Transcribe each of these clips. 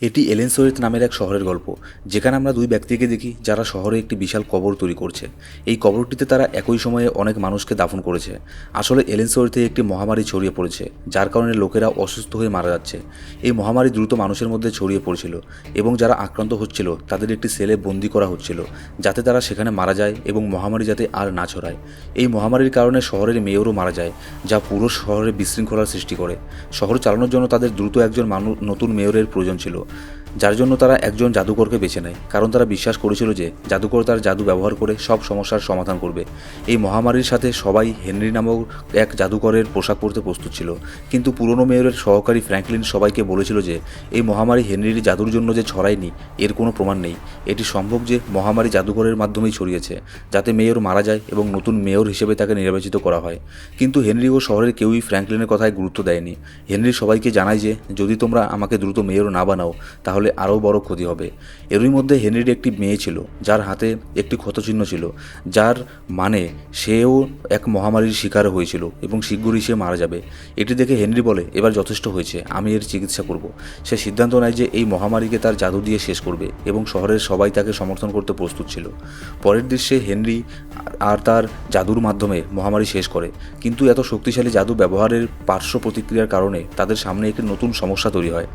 এটি এলেনসওয়ার্থ নামের এক শহরের গল্প, যেখানে আমরা দুই ব্যক্তিকে দেখি যারা শহরে একটি বিশাল কবর তৈরি করছে। এই কবরটিতে তারা একই সময়ে অনেক মানুষকে দাফন করেছে। আসলে এলেনসওয়ার্থে একটি মহামারী ছড়িয়ে পড়েছে, যার কারণে লোকেরা অসুস্থ হয়ে মারা যাচ্ছে। এই মহামারী দ্রুত মানুষের মধ্যে ছড়িয়ে পড়ছিল এবং যারা আক্রান্ত হচ্ছিল তাদের একটি সেলে বন্দি করা হচ্ছিল, যাতে তারা সেখানে মারা যায় এবং মহামারী যাতে আর না ছড়ায়। এই মহামারীর কারণে শহরের মেয়রও মারা যায়, যা পুরো শহরে বিশৃঙ্খলার সৃষ্টি করে। শহর চালানোর জন্য তাদের দ্রুত একজন নতুন মেয়রের প্রয়োজন ছিল, যার জন্য তারা একজন জাদুকরকে বেছে নেয়, কারণ তারা বিশ্বাস করেছিল যে জাদুকর তার জাদু ব্যবহার করে সব সমস্যার সমাধান করবে। এই মহামারীর সাথে সবাই হেনরি নামক এক জাদুকরের পোশাক পরতে প্রস্তুত ছিল, কিন্তু পুরনো মেয়রের সহকারী ফ্র্যাঙ্কলিন সবাইকে বলেছিল যে এই মহামারী হেনরির জাদুর জন্য যে ছড়ায়নি এর কোনো প্রমাণ নেই। এটি সম্ভব যে মহামারী জাদুকরের মাধ্যমেই ছড়িয়েছে, যাতে মেয়র মারা যায় এবং নতুন মেয়র হিসেবে তাকে নির্বাচিত করা হয়। কিন্তু হেনরি ও শহরের কেউই ফ্র্যাঙ্কলিনের কথায় গুরুত্ব দেয়নি। হেনরি সবাইকে জানায় যে যদি তোমরা আমাকে দ্রুত মেয়র না বানাও তাহলে আরও বড় ক্ষতি হবে। এরই মধ্যে হেনরির একটি মেয়ে ছিল, যার হাতে একটি ক্ষতচিহ্ন ছিল, যার মানে সেও এক মহামারীর শিকার হয়েছিল এবং শীঘ্রই সে মারা যাবে। এটি দেখে হেনরি বলে, এবার যথেষ্ট হয়েছে, আমি এর চিকিৎসা করব। সে সিদ্ধান্ত নেয় যে এই মহামারীকে তার জাদু দিয়ে শেষ করবে এবং শহরের সবাই তাকে সমর্থন করতে প্রস্তুত ছিল। পরের দৃশ্যে হেনরি আর তার জাদুর মাধ্যমে মহামারী শেষ করে, কিন্তু এত শক্তিশালী জাদু ব্যবহারের পার্শ্ব প্রতিক্রিয়ার কারণে তাদের সামনে একটি নতুন সমস্যা তৈরি হয়।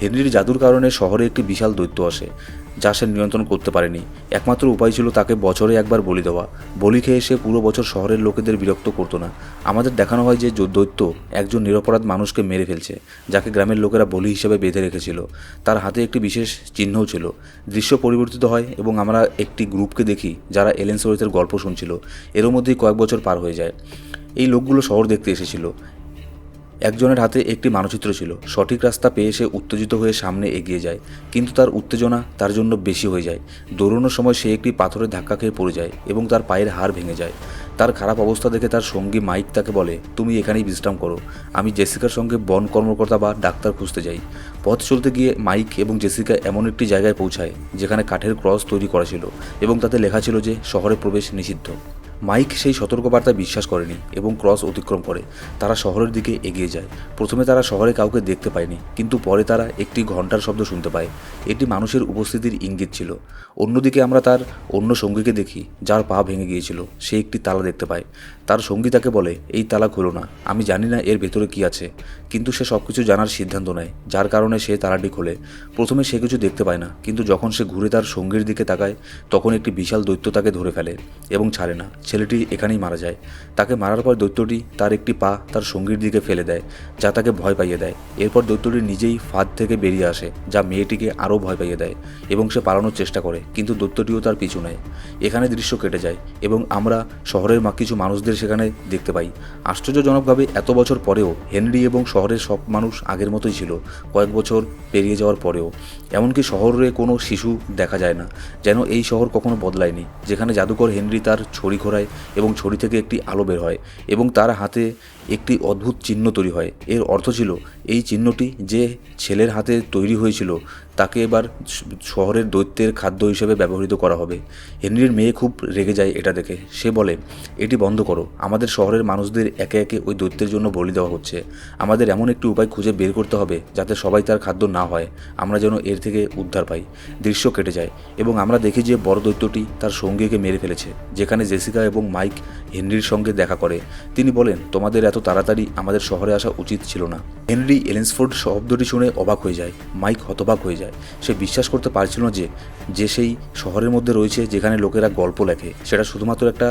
হেনরির জাদুর কারণে শহরে একটি বিশাল দৈত্য আসে, যা সে নিয়ন্ত্রণ করতে পারেনি। একমাত্র উপায় ছিল তাকে বছরে একবার বলি দেওয়া। বলি খেয়ে সে পুরো বছর শহরের লোকেদের বিরক্ত করতো না। আমাদের দেখানো হয় যে দৈত্য একজন নিরপরাধ মানুষকে মেরে ফেলছে, যাকে গ্রামের লোকেরা বলি হিসেবে বেঁধে রেখেছিল। তার হাতে একটি বিশেষ চিহ্নও ছিল। দৃশ্য পরিবর্তিত হয় এবং আমরা একটি গ্রুপকে দেখি যারা এলেনসওয়ার্থের গল্প শুনছিল। এরও মধ্যেই কয়েক বছর পার হয়ে যায়। এই লোকগুলো শহর দেখতে এসেছিল। একজনের হাতে একটি মানচিত্র ছিল। সঠিক রাস্তা পেয়ে সে উত্তেজিত হয়ে সামনে এগিয়ে যায়, কিন্তু তার উত্তেজনা তার জন্য বেশি হয়ে যায়। দৌড়ানোর সময় সে একটি পাথরের ধাক্কা খেয়ে পড়ে যায় এবং তার পায়ের হাড় ভেঙে যায়। তার খারাপ অবস্থা দেখে তার সঙ্গী মাইক তাকে বলে, তুমি এখানেই বিশ্রাম করো, আমি জেসিকার সঙ্গে বন কর্মকর্তা বা ডাক্তার খুঁজতে যাই। পথ চলতে গিয়ে মাইক এবং জেসিকা এমন একটি জায়গায় পৌঁছায় যেখানে কাঠের ক্রস তৈরি করা ছিল এবং তাতে লেখা ছিল যে শহরে প্রবেশ নিষিদ্ধ। মাইক সেই সতর্কবার্তা বিশ্বাস করেনি এবং ক্রস অতিক্রম করে। তারা শহরের দিকে এগিয়ে যায়। প্রথমে তারা শহরে কাউকে দেখতে পায়নি, কিন্তু পরে তারা একটি ঘণ্টার শব্দ শুনতে পায়। এটি মানুষের উপস্থিতির ইঙ্গিত ছিল। অন্যদিকে আমরা তার অন্য সঙ্গীকে দেখি, যার পা ভেঙে গিয়েছিল। সে একটি তালা দেখতে পায়। তার সঙ্গী তাকে বলে, এই তালা খোলো না, আমি জানি না এর ভেতরে কী আছে। কিন্তু সে সব কিছু জানার সিদ্ধান্ত নেয়, যার কারণে সে তালাটি খোলে। প্রথমে সে কিছু দেখতে পায় না, কিন্তু যখন সে ঘুরে তার সঙ্গীর দিকে তাকায় তখন একটি বিশাল দৈত্য তাকে ধরে ফেলে এবং ছাড়ে না। ছেলেটি এখানেই মারা যায়। তাকে মারার পর দৈত্যটি তার একটি পা তার সঙ্গীর দিকে ফেলে দেয়, যা তাকে ভয় পাইয়ে দেয়। এরপর দৈত্যটি নিজেই ফাঁদ থেকে বেরিয়ে আসে, যা মেয়েটিকে আরও ভয় পাইয়ে দেয় এবং সে পালানোর চেষ্টা করে, কিন্তু দৈত্যটিও তার পিছু নেয়। এখানে দৃশ্য কেটে যায় এবং আমরা শহরের কিছু মানুষদের সেখানে দেখতে পাই। আশ্চর্যজনকভাবে এত বছর পরেও হেনরি এবং শহরের সব মানুষ আগের মতোই ছিল। কয়েক বছর পেরিয়ে যাওয়ার পরেও এমনকি শহরে কোনো শিশু দেখা যায় না, যেন এই শহর কখনো বদলায়নি। যেখানে জাদুকর হেনরি তার ছড়ি ঘোরায় এবং ছড়ি থেকে একটি আলো বের হয় এবং তার হাতে একটি অদ্ভুত চিহ্ন তৈরি হয়। এর অর্থ ছিল এই চিহ্নটি যে ছেলের হাতে তৈরি হয়েছিল তাকে এবার শহরের দৈত্যের খাদ্য হিসেবে ব্যবহৃত করা হবে। হেনরির মেয়ে খুব রেগে যায় এটা দেখে। সে বলে, এটি বন্ধ করো, আমাদের শহরের মানুষদের একে একে ওই দৈত্যের জন্য বলি দেওয়া হচ্ছে। আমাদের এমন একটি উপায় খুঁজে বের করতে হবে যাতে সবাই তার খাদ্য না হয়, আমরা যেন এর থেকে উদ্ধার পাই। দৃশ্য কেটে যায় এবং আমরা দেখি যে বড় দৈত্যটি তার সঙ্গীকে মেরে ফেলেছে। যেখানে জেসিকা এবং মাইক হেনরির সঙ্গে দেখা করে, তিনি বলেন, তোমাদের এত তাড়াতাড়ি আমাদের শহরে আসা উচিত ছিল না। হেনরি এলেন্সফোর্ড শব্দটি শুনে অবাক হয়ে যায়। মাইক হতবাক হয়ে যায়। সে বিশ্বাস করতে পারছিল না যে সেই শহরের মধ্যে রয়েছে যেখানে লোকেরা গল্প লেখে। সেটা শুধুমাত্র একটা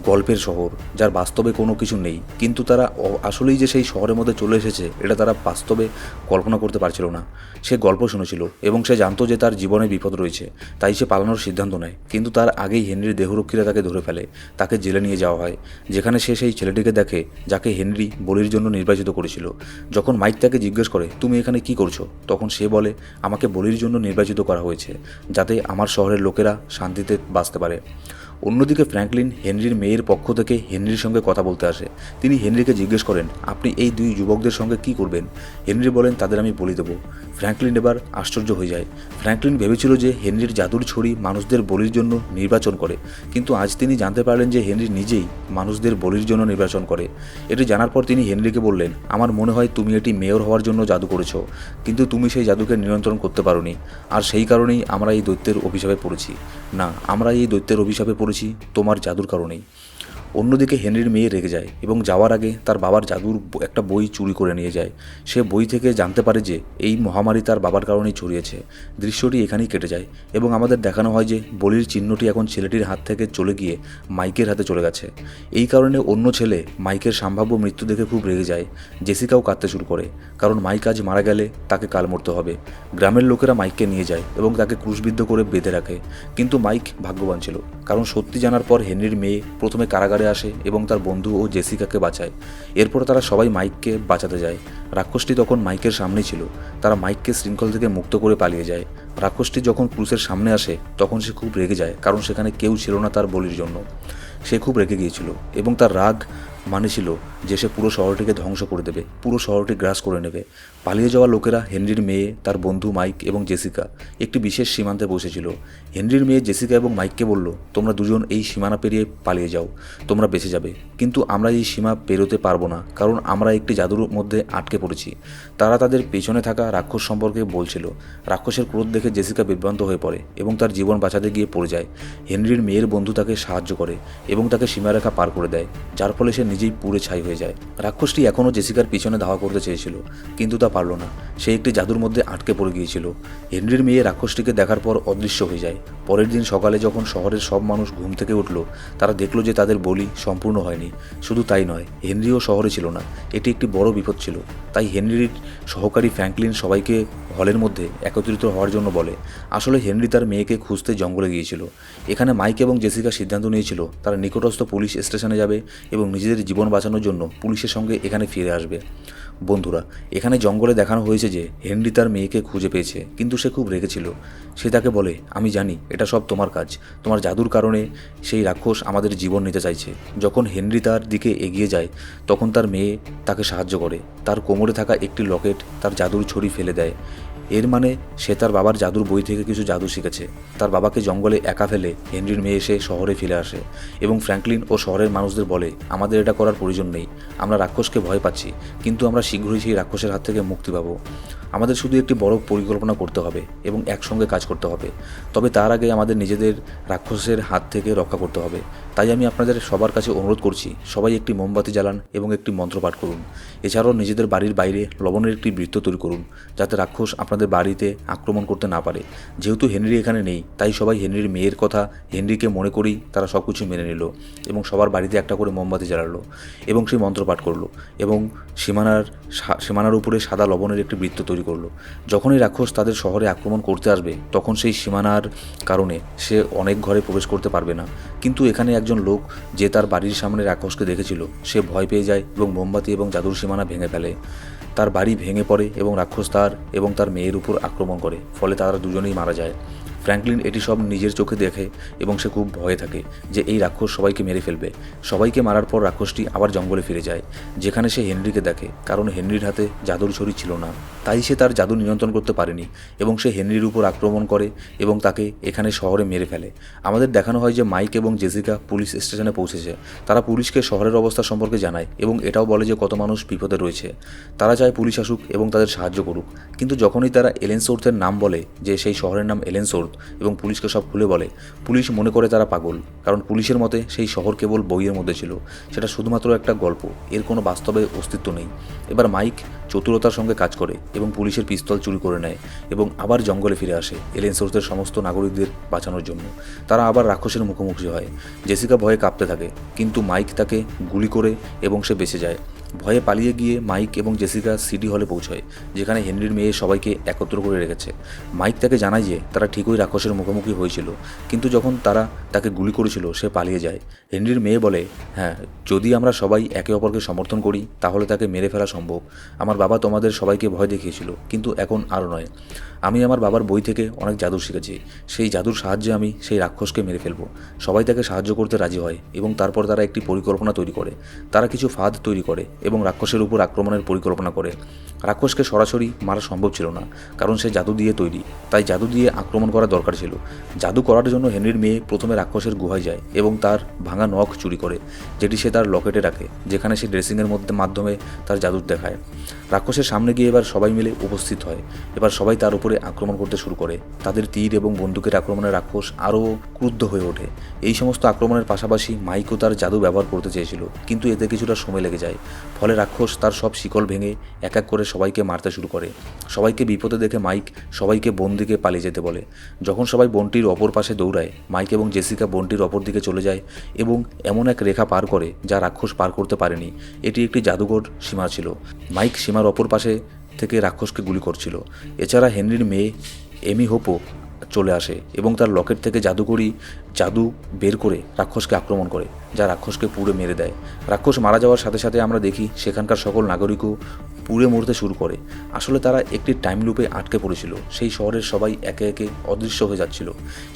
গল্পের শহর, যার বাস্তবে কোনো কিছু নেই। কিন্তু তারা আসলেই যে সেই শহরের মধ্যে চলে এসেছে এটা তারা বাস্তবে কল্পনা করতে পারছিল না। সে গল্প শুনেছিল এবং সে জানতো যে তার জীবনে বিপদ রয়েছে, তাই সে পালানোর সিদ্ধান্ত নেয়। কিন্তু তার আগেই হেনরির দেহরক্ষীরা তাকে ধরে ফেলে। তাকে জেলে নিয়ে যাওয়া হয়, যেখানে সে সেই ছেলেটিকে দেখে যাকে হেনরি বলির জন্য নির্বাচিত করেছিল। যখন মাইক তাকে জিজ্ঞেস করে, তুমি এখানে কি করছো, তখন সে বলে, আমাকে বলির জন্য নির্বাচিত করা হয়েছে যাতে আমার শহরের লোকেরা শান্তিতে বাঁচতে পারে। অন্যদিকে ফ্র্যাঙ্কলিন হেনরির মেয়ের পক্ষ থেকে হেনরির সঙ্গে কথা বলতে আসে। তিনি হেনরিকে জিজ্ঞেস করেন, আপনি এই দুই যুবকদের সঙ্গে কি করবেন? হেনরি বলেন, তাদের আমি বলি দেবো। ফ্র্যাঙ্কলিন এবার আশ্চর্য হয়ে যায়। ফ্র্যাঙ্কলিন ভেবেছিল যে হেনরির জাদুর ছড়ি মানুষদের বলির জন্য নির্বাচন করে, কিন্তু আজ তিনি জানতে পারলেন যে হেনরি নিজেই মানুষদের বলির জন্য নির্বাচন করে। এটি জানার পর তিনি হেনরিকে বললেন, আমার মনে হয় তুমি এটি মেয়র হওয়ার জন্য জাদু করেছো, কিন্তু তুমি সেই জাদুকে নিয়ন্ত্রণ করতে পারোনি, আর সেই কারণেই আমরা এই দৈত্যের অভিশাপে পড়েছি। না, আমরা এই দৈত্যের অভিশাপে পড়েছি তোমার জাদুর কারণেই। অন্যদিকে হেনরির মেয়ে রেগে যায় এবং যাওয়ার আগে তার বাবার জাদুর একটা বই চুরি করে নিয়ে যায়। সে বই থেকে জানতে পারে যে এই মহামারী তার বাবার কারণেই ছড়িয়েছে। দৃশ্যটি এখানেই কেটে যায় এবং আমাদের দেখানো হয় যে বলির চিহ্নটি এখন ছেলেটির হাত থেকে চলে গিয়ে মাইকের হাতে চলে গেছে। এই কারণে অন্য ছেলে মাইকের সম্ভাব্য মৃত্যু দেখে খুব রেগে যায়। জেসিকাও কাঁদতে শুরু করে, কারণ মাইক আজ মারা গেলে তাকে কাল মরতে হবে। গ্রামের লোকেরা মাইককে নিয়ে যায় এবং তাকে ক্রুশবিদ্ধ করে বেঁধে রাখে, কিন্তু মাইক ভাগ্যবান ছিল, কারণ সত্যি জানার পর হেনরির মেয়ে প্রথমে কারাগারে আসে এবং তার বন্ধু ও জেসিকাকে বাঁচায়। এরপর তারা সবাই মাইককে বাঁচাতে যায়। রাক্ষসটি তখন মাইকের সামনেই ছিল। তারা মাইককে শৃঙ্খল থেকে মুক্ত করে পালিয়ে যায়। রাক্ষসটি যখন ক্রুসের সামনে আসে তখন সে খুব রেগে যায়, কারণ সেখানে কেউ ছিল না তার বলির জন্য। সে খুব রেগে গিয়েছিল এবং তার রাগ মানে ছিল যে সে পুরো শহরটিকে ধ্বংস করে দেবে, পুরো শহরটি গ্রাস করে নেবে। পালিয়ে যাওয়া লোকেরা হেনরির মেয়ে, তার বন্ধু মাইক এবং জেসিকা একটি বিশেষ সীমান্তে বসেছিল। হেনরির মেয়ে জেসিকা এবং মাইককে বলল, তোমরা দুজন এই সীমানা পেরিয়ে পালিয়ে যাও, তোমরা বেঁচে যাবে, কিন্তু আমরা এই সীমা পেরোতে পারবো না, কারণ আমরা একটি জাদুর মধ্যে আটকে পড়েছি। তারা তাদের পেছনে থাকা রাক্ষস সম্পর্কে বলছিল। রাক্ষসের ক্রোধ দেখে জেসিকা বিভ্রান্ত হয়ে পড়ে এবং তার জীবন বাঁচাতে গিয়ে পড়ে যায়। হেনরির মেয়ের বন্ধু তাকে সাহায্য করে এবং তাকে সীমারেখা পার করে দেয়, যার ফলে সে নিজেই পুড়ে ছাই হয়ে যায়। রাক্ষসটি এখনও জেসিকার পিছনে ধাওয়া করতে চেয়েছিল, কিন্তু তা পারল না। সে একটি জাদুর মধ্যে আটকে পড়ে গিয়েছিল। হেনরির মেয়ে রাক্ষসটিকে দেখার পর অদৃশ্য হয়ে যায়। পরের দিন সকালে যখন শহরের সব মানুষ ঘুম থেকে উঠল, তারা দেখল যে তাদের বলি সম্পূর্ণ হয়নি। শুধু তাই নয়, হেনরিও শহরে ছিল না। এটি একটি বড় বিপদ ছিল। তাই হেনরির সহকারী ফ্র্যাঙ্কলিন সবাইকে হলের মধ্যে একত্রিত হওয়ার জন্য বলে। আসলে হেনরি তার মেয়েকে খুঁজতে জঙ্গলে গিয়েছিল। এখানে মাইক এবং জেসিকা সিদ্ধান্ত নিয়েছিল তারা নিকটস্থ পুলিশ স্টেশনে যাবে এবং নিজেদের জীবন বাঁচানোর জন্য পুলিশের সঙ্গে এখানে ফিরে আসবে। বন্ধুরা, এখানে জঙ্গলে দেখানো হয়েছে যে হেনরি তার মেয়েকে খুঁজে পেয়েছে, কিন্তু সে খুব রেগেছিল। সে তাকে বলে, আমি জানি এটা সব তোমার কাজ, তোমার জাদুর কারণে সেই রাক্ষস আমাদের জীবন নিতে চাইছে। যখন হেনরি তার দিকে এগিয়ে যায় তখন তার মেয়ে তাকে সাহায্য করে। তার কোমরে থাকা একটি লকেট তার জাদুর ছড়ি ফেলে দেয়। এর মানে সে তার বাবার জাদুর বই থেকে কিছু জাদু শিখেছে। তার বাবাকে জঙ্গলে একা ফেলে হেনরির মেয়ে এসে শহরে ফিরে আসে এবং ফ্র্যাঙ্কলিন ও শহরের মানুষদের বলে, আমাদের এটা করার প্রয়োজন নেই, আমরা রাক্ষসকে ভয় পাচ্ছি, কিন্তু আমরা শীঘ্রই সেই রাক্ষসের হাত থেকে মুক্তি পাবো। আমাদের শুধু একটি বড় পরিকল্পনা করতে হবে এবং একসঙ্গে কাজ করতে হবে। তবে তার আগে আমাদের নিজেদের রাক্ষসের হাত থেকে রক্ষা করতে হবে। তাই আমি আপনাদের সবার কাছে অনুরোধ করছি, সবাই একটি মোমবাতি জ্বালান এবং একটি মন্ত্র পাঠ করুন। এছাড়াও নিজেদের বাড়ির বাইরে লবণের একটি বৃত্ত তৈরি করুন, যাতে রাক্ষস আপনাদের বাড়িতে আক্রমণ করতে না পারে। যেহেতু হেনরি এখানে নেই, তাই সবাই হেনরির মেয়ের কথা হেনরিকে মনে করেই তারা সব কিছু মেনে নিল এবং সবার বাড়িতে একটা করে মোমবাতি জ্বালালো এবং সেই মন্ত্র পাঠ করলো এবং সীমানার উপরে সাদা লবণের একটি বৃত্ত তৈরি করলো। যখনই রাক্ষস তাদের শহরে আক্রমণ করতে আসবে তখন সেই সীমানার কারণে সে অনেক ঘরে প্রবেশ করতে পারবে না। কিন্তু এখানে একজন লোক যে তার বাড়ির সামনে রাক্ষসকে দেখেছিল, সে ভয় পেয়ে যায় এবং মোমবাতি এবং জাদুর সীমানা ভেঙে ফেলে। তার বাড়ি ভেঙে পড়ে এবং রাক্ষস তার এবং তার মেয়ের উপর আক্রমণ করে, ফলে তারা দুজনেই মারা যায়। ফ্র্যাঙ্কলিন এটি সব নিজের চোখে দেখে এবং সে খুব ভয়ে থাকে যে এই রাক্ষস সবাইকে মেরে ফেলবে। সবাইকে মারার পর রাক্ষসটি আবার জঙ্গলে ফিরে যায়, যেখানে সে হেনরিকে দেখে, কারণ হেনরির হাতে জাদুর ছড়ি ছিল না, তাই সে তার জাদু নিয়ন্ত্রণ করতে পারেনি এবং সে হেনরির উপর আক্রমণ করে এবং তাকে এখানে শহরে মেরে ফেলে। আমাদের দেখানো হয় যে মাইক এবং জেসিকা পুলিশ স্টেশনে পৌঁছেছে। তারা পুলিশকে শহরের অবস্থা সম্পর্কে জানায় এবং এটাও বলে যে কত মানুষ বিপদে রয়েছে। তারা চায় পুলিশ আসুক এবং তাদের সাহায্য করুক, কিন্তু যখনই তারা এলেনসোর্থের নাম বলে, যে সেই শহরের নাম এলেনসোর্থ, এবং পুলিশকে সব খুলে বলে, পুলিশ মনে করে তারা পাগল, কারণ পুলিশের মতে সেই শহর কেবল বইয়ের মধ্যে ছিল, সেটা শুধুমাত্র একটা গল্প, এর কোনো বাস্তবে অস্তিত্ব নেই। এবার মাইক চতুরতার সঙ্গে কাজ করে এবং পুলিশের পিস্তল চুরি করে নেয় এবং আবার জঙ্গলে ফিরে আসে এলেনসোর্থের সমস্ত নাগরিকদের বাঁচানোর জন্য। তারা আবার রাক্ষসের মুখোমুখি হয়। জেসিকা ভয়ে কাঁপতে থাকে, কিন্তু মাইক তাকে গুলি করে এবং সে বেঁচে যায়। ভয়ে পালিয়ে গিয়ে মাইক এবং জেসিকা সিটি হলে পৌঁছয়, যেখানে হেনরির মেয়ে সবাইকে একত্র করে রেখেছে। মাইক তাকে জানায় যে তারা ঠিকই রাক্ষসের মুখোমুখি হয়েছিল, কিন্তু যখন তারা তাকে গুলি করেছিল সে পালিয়ে যায়। হেনরির মেয়ে বলে, হ্যাঁ, যদি আমরা সবাই একে অপরকে সমর্থন করি তাহলে তাকে মেরে ফেলা সম্ভব। আমার বাবা তোমাদের সবাইকে ভয় দেখিয়েছিল, কিন্তু এখন আর নয়। আমি আমার বাবার বই থেকে অনেক জাদু শিখেছি, সেই জাদুর সাহায্যে আমি সেই রাক্ষসকে মেরে ফেলবো। সবাই তাকে সাহায্য করতে রাজি হয় এবং তারপর তারা একটি পরিকল্পনা তৈরি করে। তারা কিছু ফাঁদ তৈরি করে এবং রাক্ষসের উপর আক্রমণের পরিকল্পনা করে। রাক্ষসকে সরাসরি মারা সম্ভব ছিল না, কারণ সে জাদু দিয়ে তৈরি, তাই জাদু দিয়ে আক্রমণ করা দরকার ছিল। জাদু করার জন্য হেনরির মেয়ে প্রথমে রাক্ষসের গুহায় যায় এবং তার ভাঙা নখ চুরি করে, যেটি সে তার লকেটে রাখে, যেখানে সে ড্রেসিংয়ের মাধ্যমে তার জাদু দেখায়। রাক্ষসের সামনে গিয়ে এবার সবাই মিলে উপস্থিত হয়। এবার সবাই তার উপরে আক্রমণ করতে শুরু করে। তাদের তীর এবং বন্দুকের আক্রমণে রাক্ষস আরও ক্রুদ্ধ হয়ে ওঠে। এই সমস্ত আক্রমণের পাশাপাশি মাইকও তার জাদু ব্যবহার করতে চেয়েছিল, কিন্তু এতে কিছুটা সময় লেগে যায়। ফলে রাক্ষস তার সব শিকল ভেঙে এক এক করে সবাইকে মারতে শুরু করে। সবাইকে বিপদে দেখে মাইক সবাইকে বন দিকে পালিয়ে যেতে বলে। যখন সবাই বনটির অপর পাশে দৌড়ায়, মাইক এবং জেসিকা বনটির অপর দিকে চলে যায় এবং এমন এক রেখা পার করে যা রাক্ষস পার করতে পারেনি। এটি একটি জাদুঘর সীমা ছিল। মাইক সীমার অপর পাশে থেকে রাক্ষসকে গুলি করছিল। এছাড়া হেনরির মেয়ে এমি হোপও চলে আসে এবং তার লকেট থেকে জাদু বের করে রাক্ষসকে আক্রমণ করে, যা রাক্ষসকে পুড়ে মেরে দেয়। রাক্ষস মারা যাওয়ার সাথে সাথে আমরা দেখি সেখানকার সকল নাগরিকও পুড়ে মরতে শুরু করে। আসলে তারা একটি টাইম লুপে আটকে পড়েছিল। সেই শহরের সবাই একে একে অদৃশ্য হয়ে যাচ্ছিল।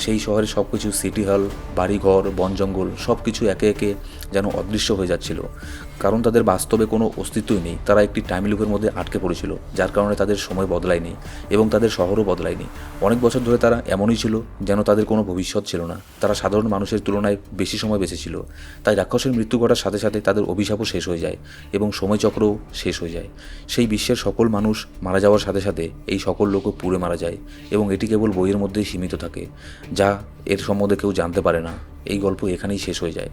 সেই শহরের সব কিছু, সিটি হল, বাড়িঘর, বন জঙ্গল, সব কিছু একে একে যেন অদৃশ্য হয়ে যাচ্ছিল, কারণ তাদের বাস্তবে কোনো অস্তিত্বই নেই। তারা একটি টাইম লুপের মধ্যে আটকে পড়েছিল, যার কারণে তাদের সময় বদলায়নি এবং তাদের শহরও বদলায়নি। অনেক বছর ধরে তারা এমনই ছিল যেন তাদের কোনো ভবিষ্যৎ ছিল না। তারা সাধারণ মানুষের তুলনায় বেশি সময় বেঁচেছিল। তাই রাক্ষসের মৃত্যু ঘটার সাথে সাথে তাদের অভিশাপও শেষ হয়ে যায় এবং সময়চক্রও শেষ হয়ে যায়। সেই বিশ্বের সকল মানুষ মারা যাওয়ার সাথে সাথে এই সকল লোকও পুড়ে মারা যায় এবং এটি কেবল বইয়ের মধ্যেই সীমিত থাকে, যা এর সম্বন্ধে কেউ জানতে পারে না। এই গল্প এখানেই শেষ হয়ে যায়।